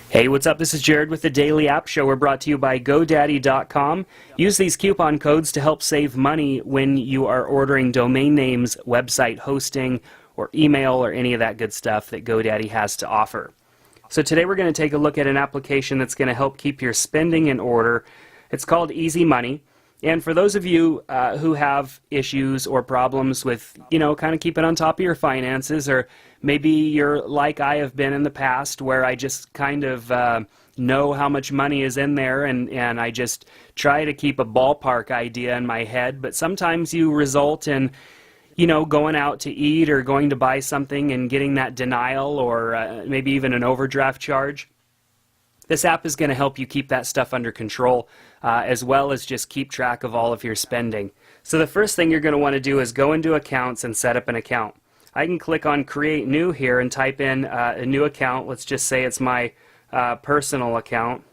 Hey, what's up? This is Jared with the Daily App Show. We're brought to you by GoDaddy.com. Use these coupon codes to help save money when you are ordering domain names, website hosting, or email, or any of that good stuff that GoDaddy has to offer. So today we're going to take a look at an application that's going to help keep your spending in order. It's called Easy Money. And for those of you who have issues or problems with, kind of keeping on top of your finances, or maybe you're like I have been in the past where I just kind of know how much money is in there and I just try to keep a ballpark idea in my head, but sometimes you result in, going out to eat or going to buy something and getting that denial or maybe even an overdraft charge. This app is going to help you keep that stuff under control, as well as just keep track of all of your spending. So the first thing you're going to want to do is go into Accounts and set up an account. I can click on Create New here and type in a new account. Let's just say it's my personal account.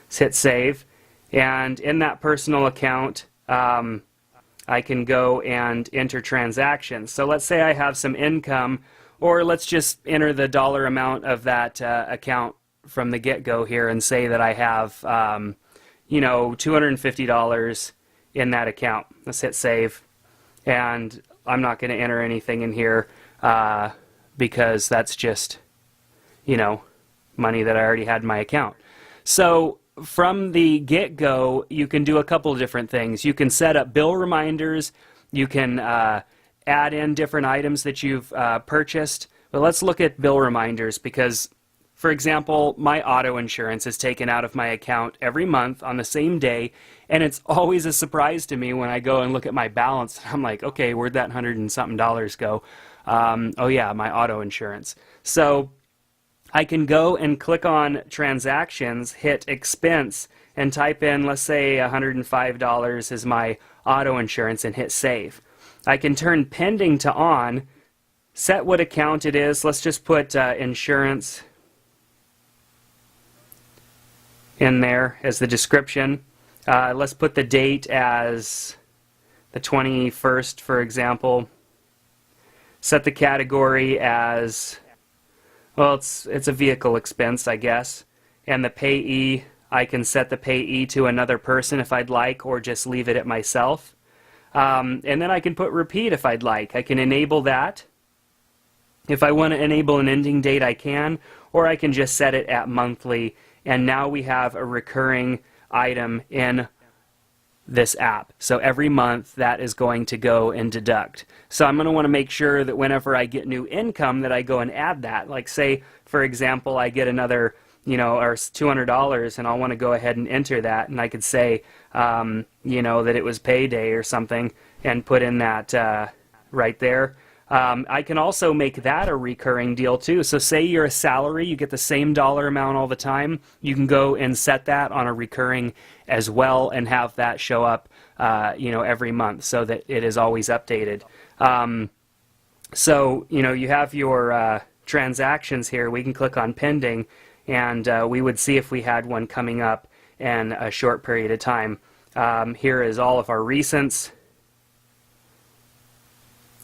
Let's hit Save. And in that personal account, I can go and enter transactions. So let's say I have some income, or let's just enter the dollar amount of that account from the get-go here and say that I have, $250 in that account. Let's hit Save. And I'm not going to enter anything in here because that's just, money that I already had in my account. So from the get-go, you can do a couple of different things. You can set up bill reminders. You can add in different items that you've purchased. But let's look at bill reminders because, for example, my auto insurance is taken out of my account every month on the same day, and it's always a surprise to me when I go and look at my balance. I'm like, okay, where'd that $100 and something go? Oh yeah, my auto insurance. So I can go and click on Transactions, hit Expense, and type in, let's say $105 is my auto insurance, and hit Save. I can turn pending to on, set what account it is. Let's just put insurance in there as the description. Let's put the date as the 21st, for example. Set the category as, well, it's a vehicle expense, I guess. And the payee, I can set the payee to another person if I'd like, or just leave it at myself. And then I can put repeat if I'd like. I can enable that. If I want to enable an ending date, I can, or I can just set it at monthly. And now we have a recurring item in this app. So every month that is going to go and deduct. So I'm going to want to make sure that whenever I get new income that I go and add that. Like say, for example, I get another or $200 and I'll want to go ahead and enter that, and I could say, that it was payday or something and put in that right there. I can also make that a recurring deal too. So say you're a salary, you get the same dollar amount all the time, you can go and set that on a recurring as well and have that show up every month so that it is always updated. So you have your transactions here. We can click on pending, and we would see if we had one coming up in a short period of time. Here is all of our recents.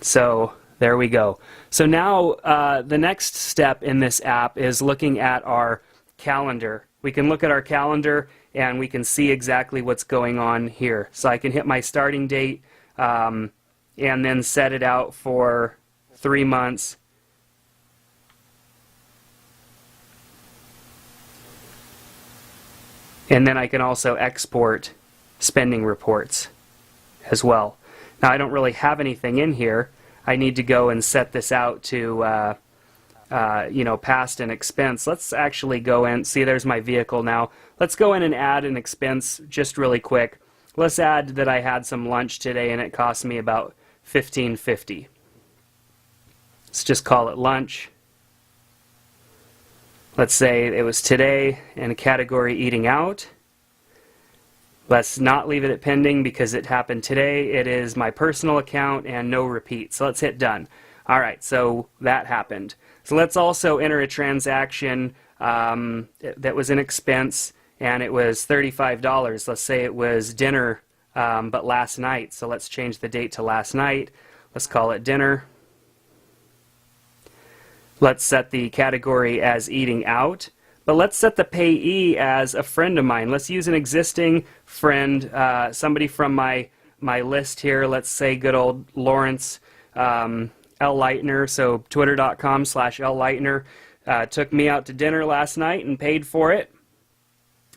So there we go. So now the next step in this app is looking at our calendar. We can look at our calendar and we can see exactly what's going on here. So I can hit my starting date and then set it out for 3 months. And then I can also export spending reports as well. Now I don't really have anything in here. I need to go and set this out to past an expense. Let's actually go in. See, there's my vehicle now. Let's go in and add an expense just really quick. Let's add that I had some lunch today and it cost me about $15.50. Let's just call it lunch. Let's say it was today in a category eating out. Let's not leave it at pending because it happened today. It is my personal account and no repeat. So let's hit done. Alright, so that happened. So let's also enter a transaction that was an expense and it was $35. Let's say it was dinner but last night. So let's change the date to last night. Let's call it dinner. Let's set the category as eating out, but let's set the payee as a friend of mine. Let's use an existing friend, somebody from my list here. Let's say good old Lawrence L. Leitner, so twitter.com/LLeitner, took me out to dinner last night and paid for it.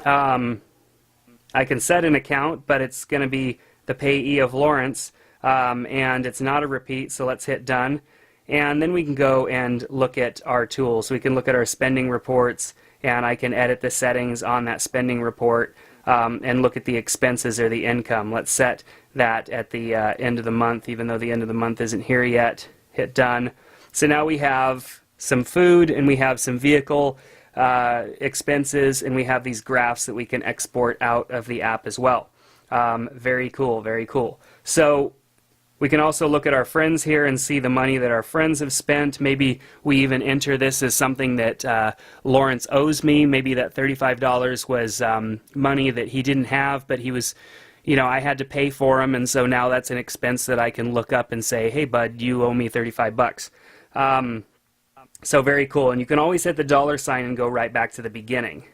I can set an account, but it's going to be the payee of Lawrence, and it's not a repeat, so let's hit done. And then we can go and look at our tools. We can look at our spending reports, and I can edit the settings on that spending report and look at the expenses or the income. Let's set that at the end of the month, even though the end of the month isn't here yet. Hit done. So now we have some food and we have some vehicle expenses, and we have these graphs that we can export out of the app as well. Very cool, very cool. So we can also look at our friends here and see the money that our friends have spent. Maybe we even enter this as something that Lawrence owes me. Maybe that $35 was money that he didn't have, but he was, you know, I had to pay for him, and so now that's an expense that I can look up and say, hey bud, you owe me 35 bucks. So very cool, and you can always hit the $ and go right back to the beginning.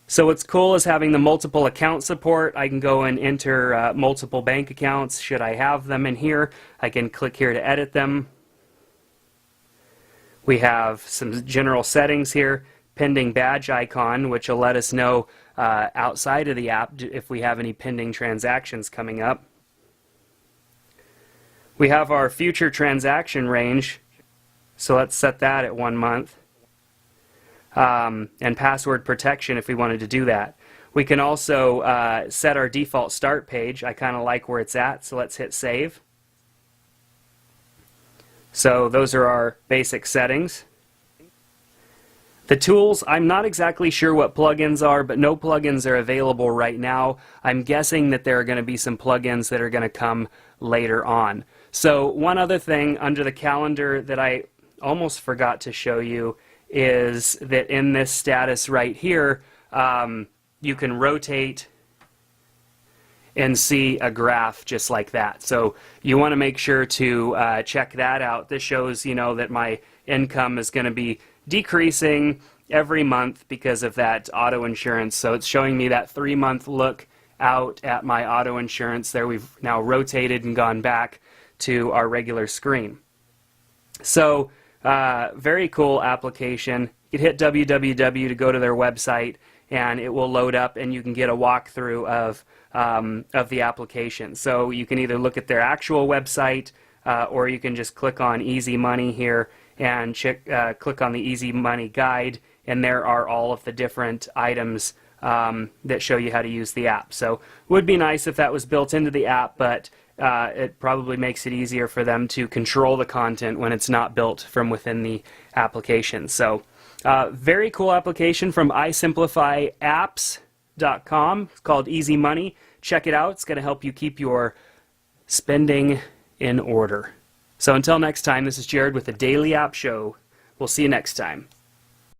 So what's cool is having the multiple account support. I can go and enter multiple bank accounts should I have them in here. I can click here to edit them. We have some general settings here, pending badge icon, which will let us know outside of the app if we have any pending transactions coming up. We have our future transaction range. So let's set that at 1 month. And password protection if we wanted to do that. We can also set our default start page. I kind of like where it's at, so let's hit save. So those are our basic settings. The tools, I'm not exactly sure what plugins are, but no plugins are available right now. I'm guessing that there are going to be some plugins that are going to come later on. So one other thing under the calendar that I almost forgot to show you is that in this status right here, you can rotate and see a graph just like that. So you want to make sure to check that out. This shows, you know, that my income is going to be decreasing every month because of that auto insurance. So it's showing me that 3-month look out at my auto insurance. There we've now rotated and gone back to our regular screen. So very cool application. You can hit www to go to their website, and it will load up, and you can get a walkthrough of the application. So you can either look at their actual website, or you can just click on Easy Money here and click on the Easy Money guide, and there are all of the different items that show you how to use the app. So it would be nice if that was built into the app, but it probably makes it easier for them to control the content when it's not built from within the application. So very cool application from iSimplifyApps.com. It's called Easy Money. Check it out. It's going to help you keep your spending in order. So until next time, this is Jared with the Daily App Show. We'll see you next time.